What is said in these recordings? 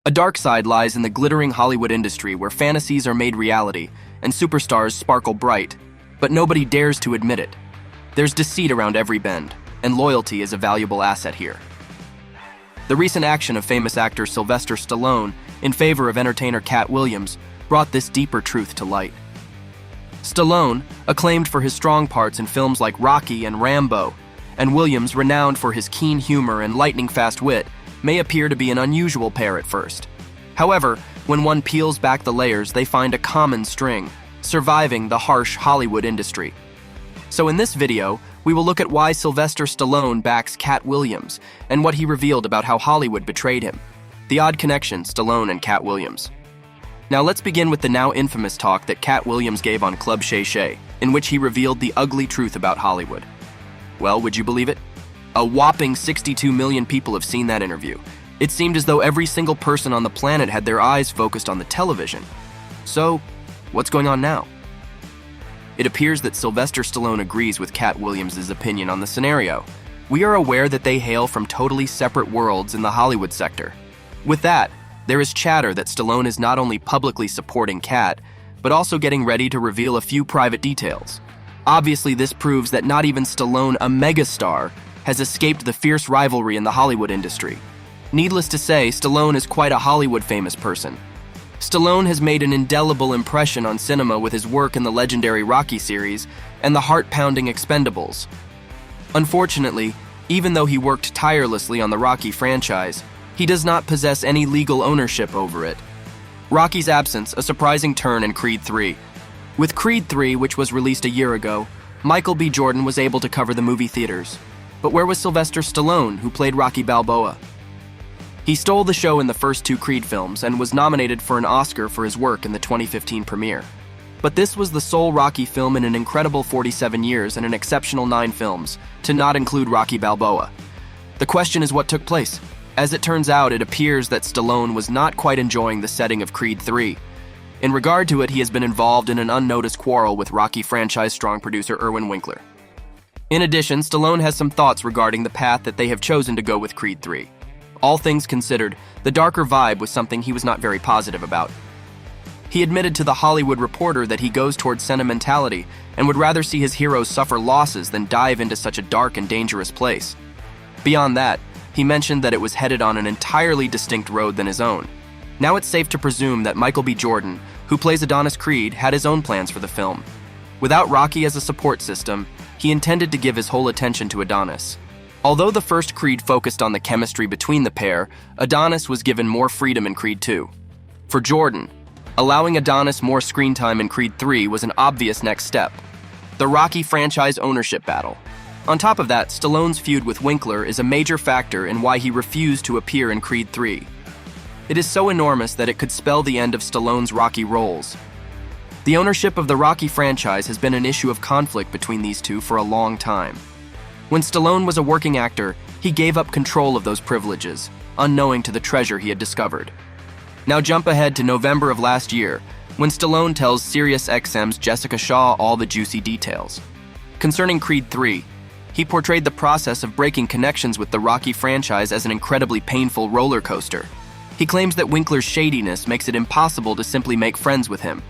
A dark side lies in the glittering Hollywood industry where fantasies are made reality and superstars sparkle bright, but nobody dares to admit it. There's deceit around every bend, and loyalty is a valuable asset here. The recent action of famous actor Sylvester Stallone in favor of entertainer Katt Williams brought this deeper truth to light. Stallone, acclaimed for his strong parts in films like Rocky and Rambo, and Williams, renowned for his keen humor and lightning-fast wit, may appear to be an unusual pair at first. However, when one peels back the layers, they find a common string, surviving the harsh Hollywood industry. So in this video, we will look at why Sylvester Stallone backs Katt Williams and what he revealed about how Hollywood betrayed him. The odd connection, Stallone and Katt Williams. Now let's begin with the now infamous talk that Katt Williams gave on Club Shay Shay, in which he revealed the ugly truth about Hollywood. Well, would you believe it? A whopping 62 million people have seen that interview. It seemed as though every single person on the planet had their eyes focused on the television. So, what's going on now? It appears that Sylvester Stallone agrees with Katt Williams' opinion on the scenario. We are aware that they hail from totally separate worlds in the Hollywood sector. With that, there is chatter that Stallone is not only publicly supporting Katt, but also getting ready to reveal a few private details. Obviously, this proves that not even Stallone, a megastar, has escaped the fierce rivalry in the Hollywood industry. Needless to say, Stallone is quite a Hollywood-famous person. Stallone has made an indelible impression on cinema with his work in the legendary Rocky series and the heart-pounding Expendables. Unfortunately, even though he worked tirelessly on the Rocky franchise, he does not possess any legal ownership over it. Rocky's absence, a surprising turn in Creed III. With Creed III, which was released a year ago, Michael B. Jordan was able to cover the movie theaters. But where was Sylvester Stallone, who played Rocky Balboa? He stole the show in the first two Creed films and was nominated for an Oscar for his work in the 2015 premiere. But this was the sole Rocky film in an incredible 47 years and an exceptional 9 films, to not include Rocky Balboa. The question is what took place. As it turns out, it appears that Stallone was not quite enjoying the setting of Creed III. In regard to it, he has been involved in an unnoticed quarrel with Rocky franchise strong producer Irwin Winkler. In addition, Stallone has some thoughts regarding the path that they have chosen to go with Creed III. All things considered, the darker vibe was something he was not very positive about. He admitted to The Hollywood Reporter that he goes towards sentimentality and would rather see his heroes suffer losses than dive into such a dark and dangerous place. Beyond that, he mentioned that it was headed on an entirely distinct road than his own. Now it's safe to presume that Michael B. Jordan, who plays Adonis Creed, had his own plans for the film. Without Rocky as a support system, he intended to give his whole attention to Adonis. Although the first Creed focused on the chemistry between the pair, Adonis was given more freedom in Creed II. For Jordan, allowing Adonis more screen time in Creed III was an obvious next step. The Rocky franchise ownership battle. On top of that, Stallone's feud with Winkler is a major factor in why he refused to appear in Creed III. It is so enormous that it could spell the end of Stallone's Rocky roles. The ownership of the Rocky franchise has been an issue of conflict between these two for a long time. When Stallone was a working actor, he gave up control of those privileges, unknowing to the treasure he had discovered. Now jump ahead to November of last year, when Stallone tells SiriusXM's Jessica Shaw all the juicy details. Concerning Creed III, he portrayed the process of breaking connections with the Rocky franchise as an incredibly painful roller coaster. He claims that Winkler's shadiness makes it impossible to simply make friends with him.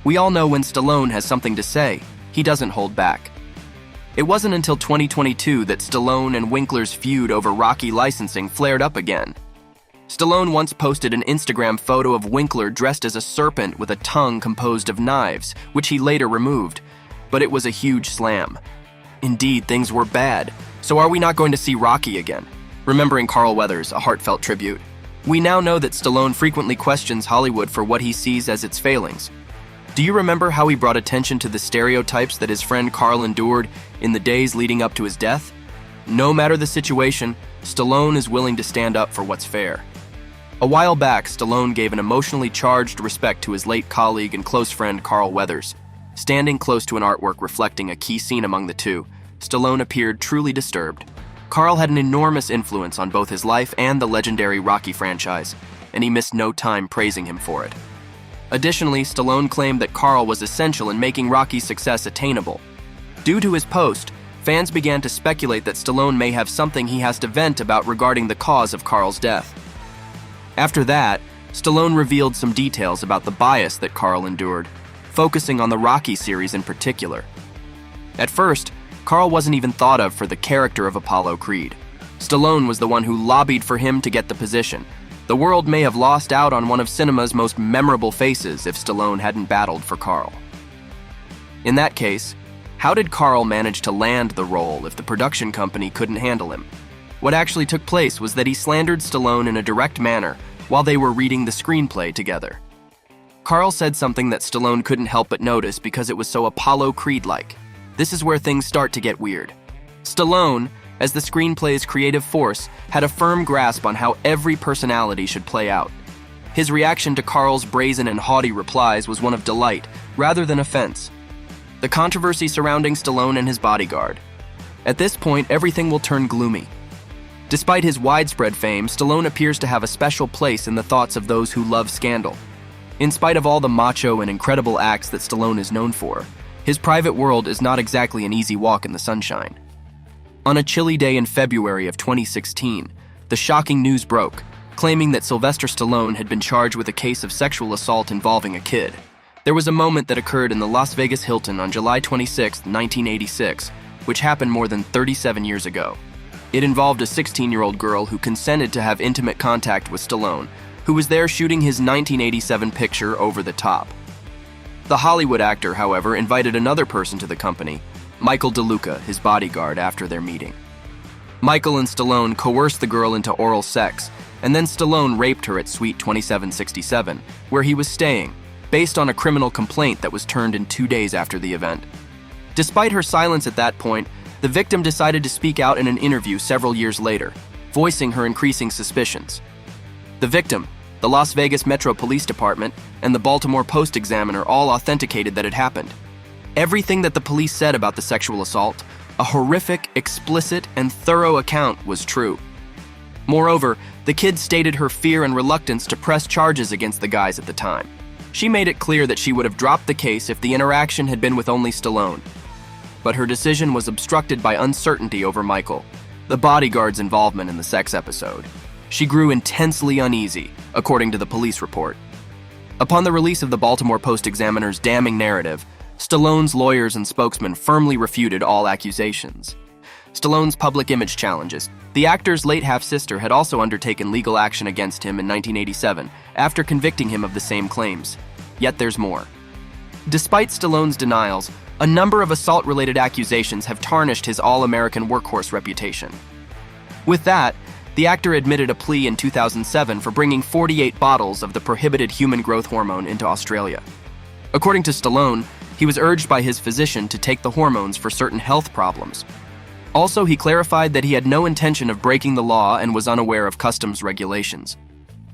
We all know when Stallone has something to say, he doesn't hold back. It wasn't until 2022 that Stallone and Winkler's feud over Rocky licensing flared up again. Stallone once posted an Instagram photo of Winkler dressed as a serpent with a tongue composed of knives, which he later removed, but it was a huge slam. Indeed, things were bad. So are we not going to see Rocky again? Remembering Carl Weathers, a heartfelt tribute. We now know that Stallone frequently questions Hollywood for what he sees as its failings. Do you remember how he brought attention to the stereotypes that his friend Carl endured in the days leading up to his death? No matter the situation, Stallone is willing to stand up for what's fair. A while back, Stallone gave an emotionally charged respect to his late colleague and close friend Carl Weathers. Standing close to an artwork reflecting a key scene among the two, Stallone appeared truly disturbed. Carl had an enormous influence on both his life and the legendary Rocky franchise, and he missed no time praising him for it. Additionally, Stallone claimed that Carl was essential in making Rocky's success attainable. Due to his post, fans began to speculate that Stallone may have something he has to vent about regarding the cause of Carl's death. After that, Stallone revealed some details about the bias that Carl endured, focusing on the Rocky series in particular. At first, Carl wasn't even thought of for the character of Apollo Creed. Stallone was the one who lobbied for him to get the position. The world may have lost out on one of cinema's most memorable faces if Stallone hadn't battled for Carl. In that case, how did Carl manage to land the role if the production company couldn't handle him? What actually took place was that he slandered Stallone in a direct manner while they were reading the screenplay together. Carl said something that Stallone couldn't help but notice because it was so Apollo Creed-like. This is where things start to get weird. Stallone, as the screenplay's creative force, had a firm grasp on how every personality should play out. His reaction to Carl's brazen and haughty replies was one of delight, rather than offense. The controversy surrounding Stallone and his bodyguard. At this point, everything will turn gloomy. Despite his widespread fame, Stallone appears to have a special place in the thoughts of those who love scandal. In spite of all the macho and incredible acts that Stallone is known for, his private world is not exactly an easy walk in the sunshine. On a chilly day in February of 2016, the shocking news broke, claiming that Sylvester Stallone had been charged with a case of sexual assault involving a kid. There was a moment that occurred in the Las Vegas Hilton on July 26, 1986, which happened more than 37 years ago. It involved a 16-year-old girl who consented to have intimate contact with Stallone, who was there shooting his 1987 picture Over the Top. The Hollywood actor, however, invited another person to the company, Michael DeLuca, his bodyguard, after their meeting. Michael and Stallone coerced the girl into oral sex, and then Stallone raped her at Suite 2767, where he was staying, based on a criminal complaint that was turned in 2 days after the event. Despite her silence at that point, the victim decided to speak out in an interview several years later, voicing her increasing suspicions. The victim, the Las Vegas Metro Police Department, and the Baltimore Post-Examiner all authenticated that it happened. Everything that the police said about the sexual assault, a horrific, explicit, and thorough account, was true. Moreover, the kid stated her fear and reluctance to press charges against the guys at the time. She made it clear that she would have dropped the case if the interaction had been with only Stallone. But her decision was obstructed by uncertainty over Michael, the bodyguard's involvement in the sex episode. She grew intensely uneasy, according to the police report. Upon the release of the Baltimore Post-Examiner's damning narrative, Stallone's lawyers and spokesman firmly refuted all accusations. Stallone's public image challenges. The actor's late half-sister had also undertaken legal action against him in 1987 after convicting him of the same claims. Yet there's more. Despite Stallone's denials, a number of assault-related accusations have tarnished his all-American workhorse reputation. With that, the actor admitted a plea in 2007 for bringing 48 bottles of the prohibited human growth hormone into Australia. According to Stallone, he was urged by his physician to take the hormones for certain health problems. Also, he clarified that he had no intention of breaking the law and was unaware of customs regulations.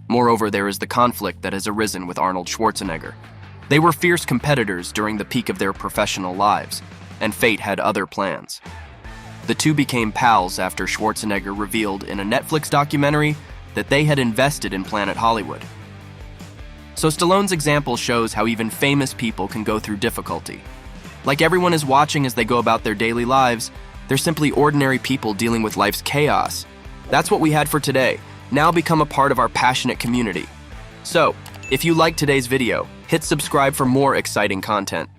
Moreover, there is the conflict that has arisen with Arnold Schwarzenegger. They were fierce competitors during the peak of their professional lives, and fate had other plans. The two became pals after Schwarzenegger revealed in a Netflix documentary that they had invested in Planet Hollywood. So Stallone's example shows how even famous people can go through difficulty. Like everyone is watching as they go about their daily lives, they're simply ordinary people dealing with life's chaos. That's what we had for today. Now become a part of our passionate community. So, if you liked today's video, hit subscribe for more exciting content.